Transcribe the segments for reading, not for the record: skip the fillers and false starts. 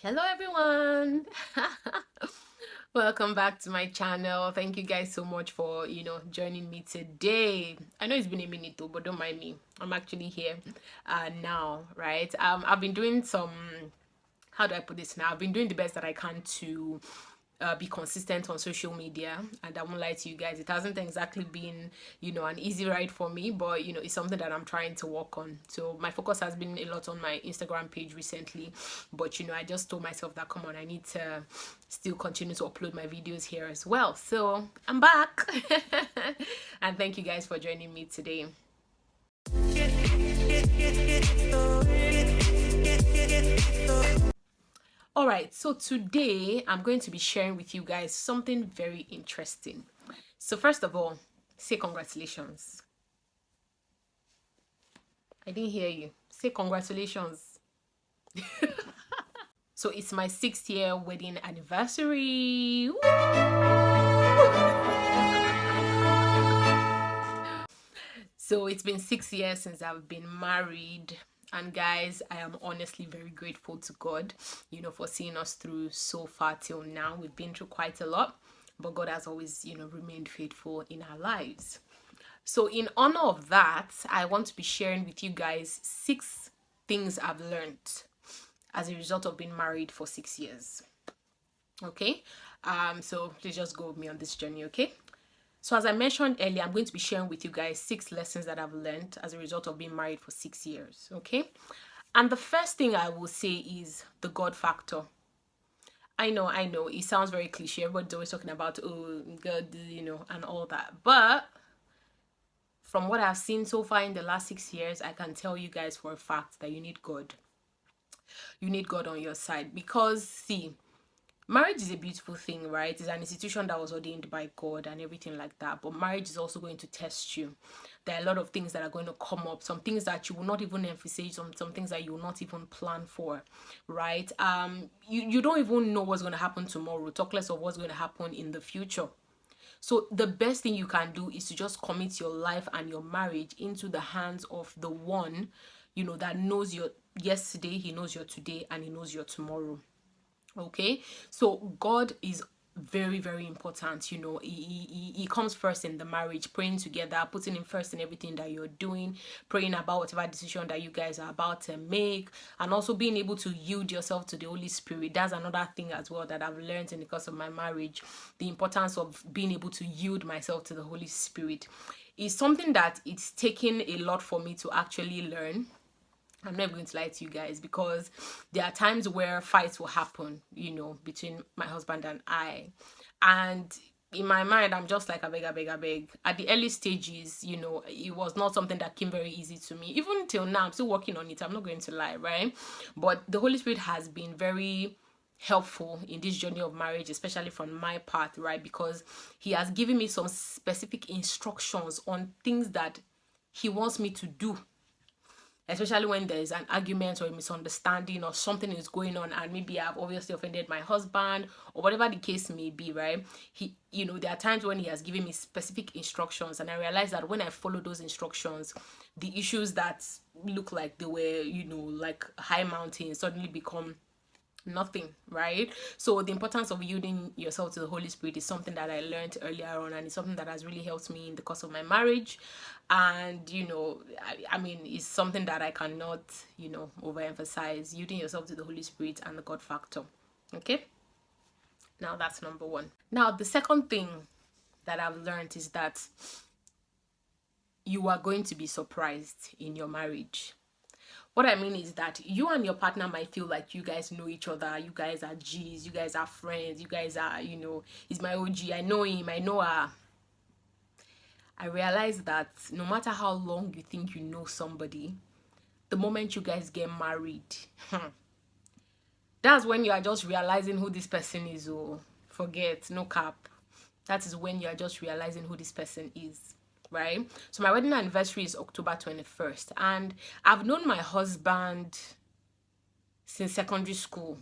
Hello everyone. Welcome back to my channel. Thank you guys so much for joining me today. I know it's been a minute though, but don't mind me. I'm actually here now, right? I've been doing some, how do I put this now? I've been doing the best that I can to be consistent on social media, and I won't lie to you guys, it hasn't exactly been an easy ride for me, but it's something that I'm trying to work on. So my focus has been a lot on my Instagram page recently, but I just told myself that come on, I need to still continue to upload my videos here as well. So I'm back. And thank you guys for joining me today. All right, so today I'm going to be sharing with you guys something very interesting. So first of all, say congratulations. I didn't hear you. Say congratulations. So it's my 6th-year wedding anniversary. Woo! So it's been 6 years since I've been married. And guys, I am honestly very grateful to God, for seeing us through so far till now. We've been through quite a lot, but God has always, remained faithful in our lives. So in honor of that, I want to be sharing with you guys 6 things I've learned as a result of being married for 6 years. Okay? So please just go with me on this journey, okay? So as I mentioned earlier, I'm going to be sharing with you guys 6 lessons that I've learned as a result of being married for 6 years, okay? And the first thing I will say is the God factor. I know, it sounds very cliche. Everybody's always talking about, oh, God, and all that. But from what I've seen so far in the last 6 years, I can tell you guys for a fact that you need God. You need God on your side because, see, marriage is a beautiful thing, right? It's an institution that was ordained by God and everything like that. But marriage is also going to test you. There are a lot of things that are going to come up, some things that you will not even emphasize, some things that you will not even plan for, right? You don't even know what's going to happen tomorrow, talk less of what's going to happen in the future. So the best thing you can do is to just commit your life and your marriage into the hands of the one, that knows your yesterday, he knows your today, and he knows your tomorrow. Okay, so God is very, very important. He comes first in the marriage, praying together, putting him first in everything that you're doing, praying about whatever decision that you guys are about to make, and also being able to yield yourself to the Holy Spirit. That's another thing as well that I've learned in the course of my marriage. The importance of being able to yield myself to the Holy Spirit is something that it's taken a lot for me to actually learn. I'm never going to lie to you guys, because there are times where fights will happen, between my husband and I. And in my mind, I'm just like, I beg. At the early stages, it was not something that came very easy to me. Even till now, I'm still working on it. I'm not going to lie, right? But the Holy Spirit has been very helpful in this journey of marriage, especially from my part, right? Because he has given me some specific instructions on things that he wants me to do, especially when there's an argument or a misunderstanding or something is going on, and maybe I've obviously offended my husband or whatever the case may be, right? There are times when he has given me specific instructions, and I realize that when I follow those instructions, the issues that look like they were, like high mountains suddenly become nothing, right? So the importance of yielding yourself to the Holy Spirit is something that I learned earlier on, and it's something that has really helped me in the course of my marriage. And I mean, it's something that I cannot overemphasize: yielding yourself to the Holy Spirit and the God factor. Okay, now that's number 1. Now the second thing that I've learned is that you are going to be surprised in your marriage. What I mean is that you and your partner might feel like you guys know each other, you guys are G's, you guys are friends, you guys are, he's my OG, I know him, I know her. I realize that no matter how long you think you know somebody, the moment you guys get married, that's when you are just realizing who this person is. Oh, forget, no cap. That is when you are just realizing who this person is. Right? So my wedding anniversary is October 21st, and I've known my husband since secondary school.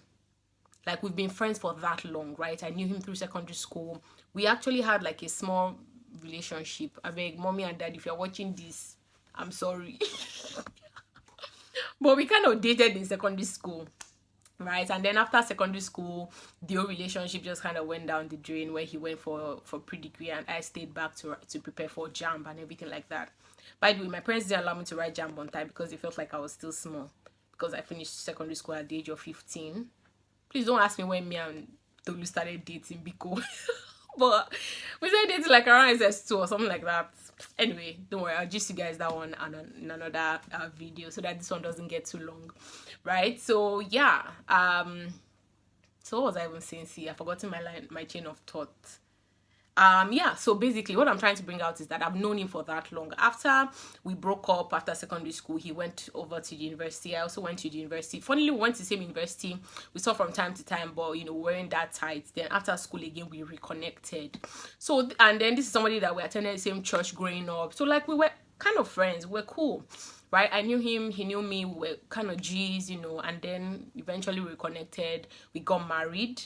Like, we've been friends for that long, right? I knew him through secondary school. We actually had like a small relationship. I beg, mommy and dad, if you're watching this, I'm sorry. But we kind of dated in secondary school. right? And then after secondary school, the whole relationship just kind of went down the drain, where he went for pre-degree and I stayed back to prepare for JAMB and everything like that. By the way, my parents didn't allow me to write JAMB on time because they felt like I was still small, because I finished secondary school at the age of 15. Please don't ask me when me and Tolu started dating, because but we started dating like around SS2 or something like that. Anyway, don't worry, I'll just you guys that one and in another video, so that this one doesn't get too long, right? So yeah, so what was I even saying? See, I've forgotten my chain of thought. Yeah, so basically what I'm trying to bring out is that I've known him for that long. After we broke up, after secondary school, he went over to the university. I also went to the university. Funnily, we went to the same university. We saw from time to time, but we weren't that tight. Then after school again, we reconnected. So, and then this is somebody that we attended the same church growing up. So like we were kind of friends. We're cool, right? I knew him, he knew me. We were kind of G's, and then eventually we reconnected. We got married.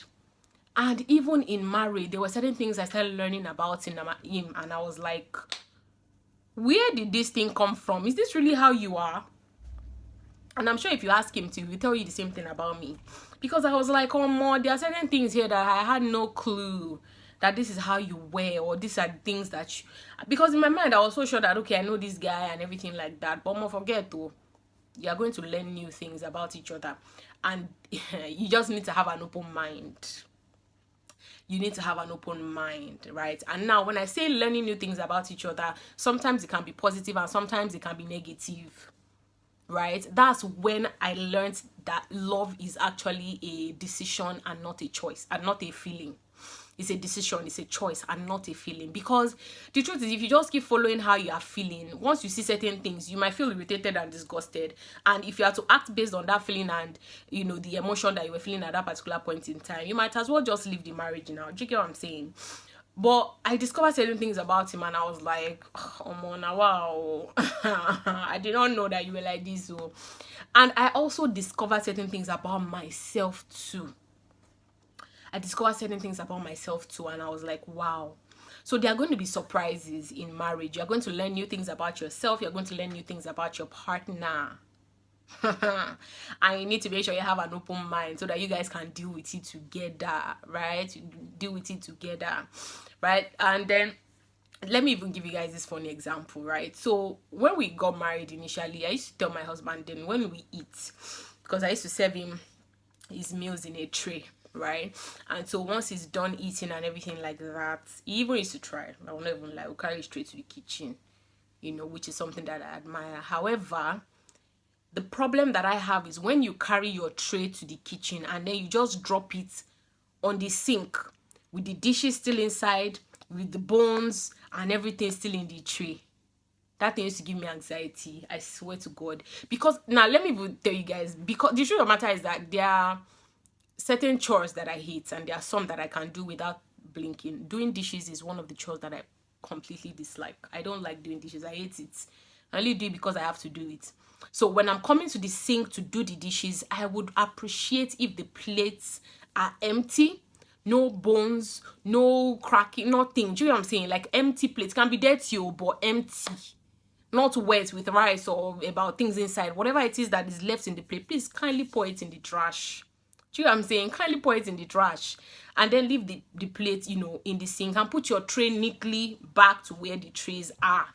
And even in marriage, there were certain things I started learning about him, and I was like, where did this thing come from? Is this really how you are? And I'm sure if you ask him to, he'll tell you the same thing about me. Because I was like, oh, more, there are certain things here that I had no clue that this is how you were, or these are things that because in my mind, I was so sure that, okay, I know this guy and everything like that. But more forget, though, you are going to learn new things about each other. And you just need to have an open mind. You need to have an open mind, right? And now when I say learning new things about each other, sometimes it can be positive and sometimes it can be negative, right? That's when I learned that love is actually a decision and not a choice, and not a feeling. It's a decision, it's a choice, and not a feeling. Because the truth is, if you just keep following how you are feeling, once you see certain things, you might feel irritated and disgusted. And if you are to act based on that feeling and the emotion that you were feeling at that particular point in time, you might as well just leave the marriage now. Do you get what I'm saying? But I discovered certain things about him and I was like, oh man, wow. I did not know that you were like this. So. And I also discovered certain things about myself too. I discovered certain things about myself too, and I was like, wow. So there are going to be surprises in marriage. You're going to learn new things about yourself. You're going to learn new things about your partner. And you need to make sure you have an open mind so that you guys can deal with it together, right? Deal with it together, right? And then let me even give you guys this funny example, right? So when we got married initially, I used to tell my husband, then when we eat, because I used to serve him his meals in a tray, right? And so once he's done eating and everything like that, he even used to try. I will not even lie, we'll carry it straight to the kitchen, which is something that I admire. However, the problem that I have is when you carry your tray to the kitchen and then you just drop it on the sink with the dishes still inside, with the bones and everything still in the tray. That thing used to give me anxiety, I swear to God. Because now let me tell you guys, because the truth of the matter is that there are certain chores that I hate and there are some that I can do without blinking. Doing dishes is one of the chores that I completely dislike. I don't like doing dishes. I hate it. I only do it because I have to do it. So when I'm coming to the sink to do the dishes, I would appreciate if the plates are empty, no bones, no cracking, nothing. Do you know what I'm saying? Like empty plates. Can be dirty, but empty. Not wet with rice or about things inside. Whatever it is that is left in the plate, please kindly pour it in the trash. Do you know what I'm saying? Kindly pour it in the trash. And then leave the plate, in the sink. And put your tray neatly back to where the trays are,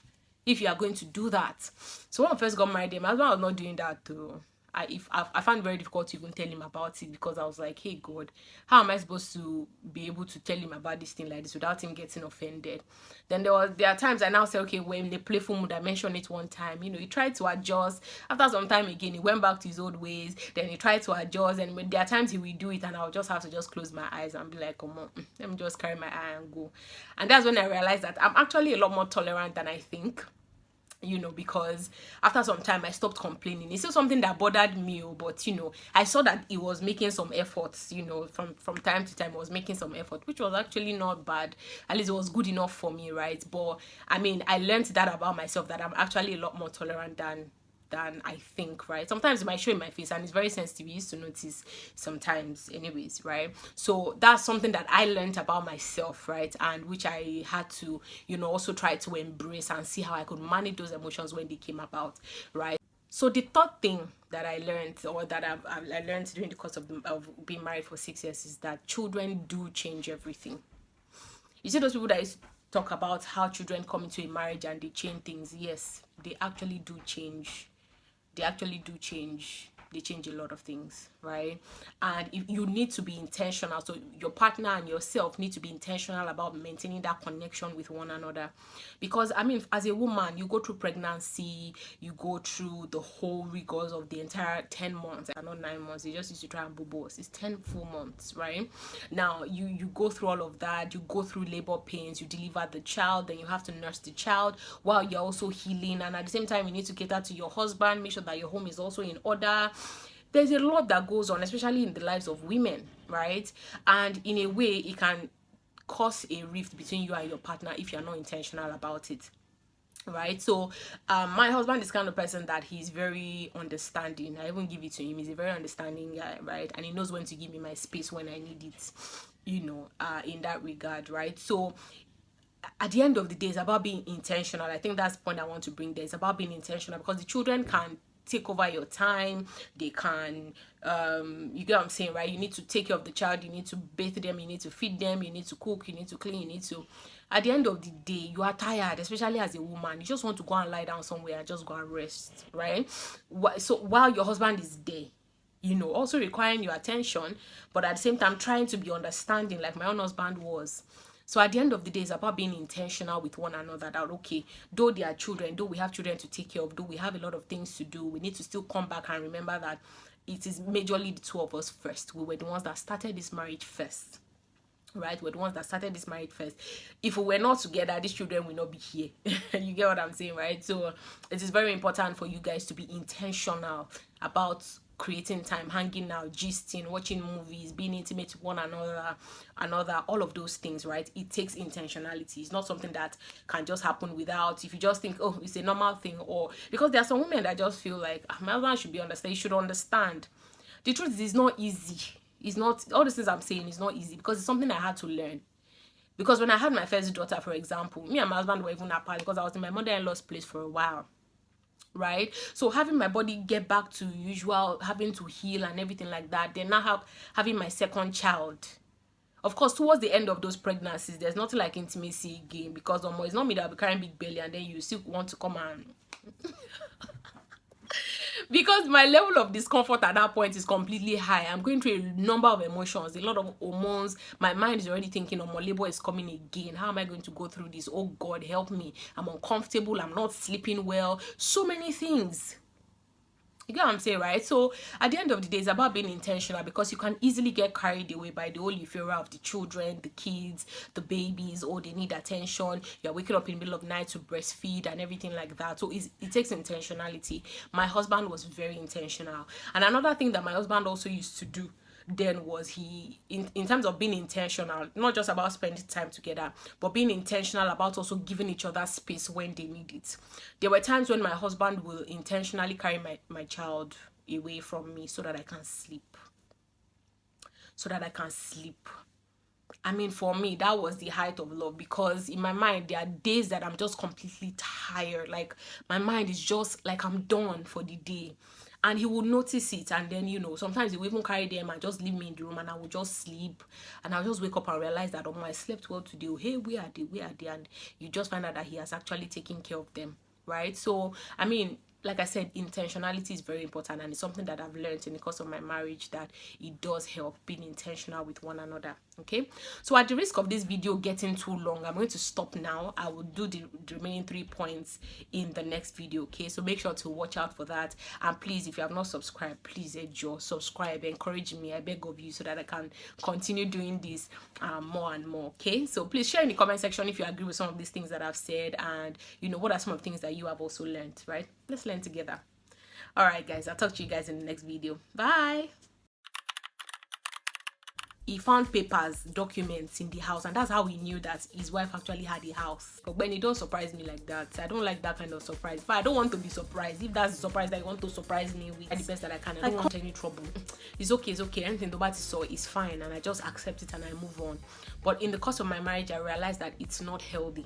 if you are going to do that. So when I first got married, my husband was not doing that too. I found it very difficult to even tell him about it, because I was like, hey God, how am I supposed to be able to tell him about this thing like this without him getting offended? Then there are times I now say, okay, well, in the playful mood, I mentioned it one time, he tried to adjust. After some time again, he went back to his old ways. Then he tried to adjust, and when there are times he will do it and I'll just have to just close my eyes and be like, come on, let me just carry my eye and go. And that's when I realized that I'm actually a lot more tolerant than I think. Because after some time I stopped complaining. It's still something that bothered me, but I saw that he was making some efforts, from time to time. He was making some effort, which was actually not bad. At least it was good enough for me, right? But I mean, I learned that about myself, that I'm actually a lot more tolerant than I think, right? Sometimes it might show in my face and it's very sensitive. You used to notice sometimes anyways, right? So that's something that I learned about myself, right? And which I had to, also try to embrace and see how I could manage those emotions when they came about, right? So the third thing that I learned, or that I learned during the course of being married for 6 years, is that children do change everything. You see those people that used to talk about how children come into a marriage and they change things. Yes, they actually do change. They actually do change. They change a lot of things, right? And if you need to be intentional, so your partner and yourself need to be intentional about maintaining that connection with one another. Because I mean, as a woman, you go through pregnancy, you go through the whole rigors of the entire 10 months, and not 9 months. They just used to try and boo us. It's 10 full months, right? Now you go through all of that. You go through labor pains, you deliver the child, then you have to nurse the child while you're also healing, and at the same time you need to cater to your husband, make sure that your home is also in order. There's a lot that goes on, especially in the lives of women, right? And in a way, it can cause a rift between you and your partner if you're not intentional about it, right? So my husband is kind of person that he's very understanding. I even give it to him. He's a very understanding guy, right? And he knows when to give me my space when I need it, in that regard, right? So at the end of the day, it's about being intentional. I think that's the point I want to bring there. It's about being intentional, because the children can take over your time. They can you get what I'm saying, right? You need to take care of the child, you need to bathe them, you need to feed them, you need to cook, you need to clean, you need to, at the end of the day, you are tired, especially as a woman. You just want to go and lie down somewhere and just go and rest, right? So while your husband is there, also requiring your attention, but at the same time trying to be understanding, like my own husband was. So at the end of the day, it's about being intentional with one another, that, okay, though they are children, though we have children to take care of, though we have a lot of things to do, we need to still come back and remember that it is majorly the two of us first. We were the ones that started this marriage first, right? We're the ones that started this marriage first. If we were not together, these children will not be here. You get what I'm saying, right? So it is very important for you guys to be intentional about creating time, hanging out, gisting, watching movies, being intimate with one another, all of those things, right? It takes intentionality. It's not something that can just happen without, if you just think, oh, it's a normal thing, or because there are some women that just feel like, my husband should be understand, he should understand. The truth is, it's not easy. It's not, all the things I'm saying is not easy, because it's something I had to learn. Because when I had my first daughter, for example, me and my husband were even apart, because I was in my mother-in-law's place for a while, right? So having my body get back to usual, having to heal and everything like that, then now having my second child. Of course, towards the end of those pregnancies, there's nothing like intimacy again, because it's not me that will be carrying big belly and then you still want to come and because my level of discomfort at that point is completely high. I'm going through a number of emotions, a lot of hormones. My mind is already thinking, oh, my labor is coming again. How am I going to go through this? Oh God, help me. I'm uncomfortable. I'm not sleeping well. So many things. You get what I'm saying, right? So at the end of the day, it's about being intentional, because you can easily get carried away by the whole euphoria of the children, the kids, the babies. Oh, they need attention. You're waking up in the middle of the night to breastfeed and everything like that. So it takes intentionality. My husband was very intentional. And another thing that my husband also used to do then was, he in terms of being intentional, not just about spending time together, but being intentional about also giving each other space when they need it. There were times when my husband will intentionally carry my child away from me so that I can sleep. I mean, for me, that was the height of love, because in my mind, there are days that I'm just completely tired. Like, my mind is just like, I'm done for the day. And he will notice it, and then, sometimes he will even carry them and just leave me in the room, and I will just sleep, and I'll just wake up and realize that, oh, I slept well today. Hey, where are they? And you just find out that he has actually taken care of them, right? So, I mean, like I said, intentionality is very important, and it's something that I've learned in the course of my marriage, that it does help being intentional with one another. Okay, so at the risk of this video getting too long, I'm going to stop now. I will do the remaining 3 points in the next video. Okay, so make sure to watch out for that, and please, if you have not subscribed, please subscribe, encourage me, I beg of you, so that I can continue doing this more and more. Okay, so please share in the comment section if you agree with some of these things that I've said, and what are some of the things that you have also learned, right? Let's learn together. All right, guys, I'll talk to you guys in the next video. Bye. He found papers, documents in the house, and that's how he knew that his wife actually had a house. But Benny, don't surprise me like that. I don't like that kind of surprise. But I don't want to be surprised. If that's the surprise that you want to surprise me with, the best that I can. I don't want any trouble. It's okay. Anything nobody saw is fine, and I just accept it and I move on. But in the course of my marriage, I realized that it's not healthy.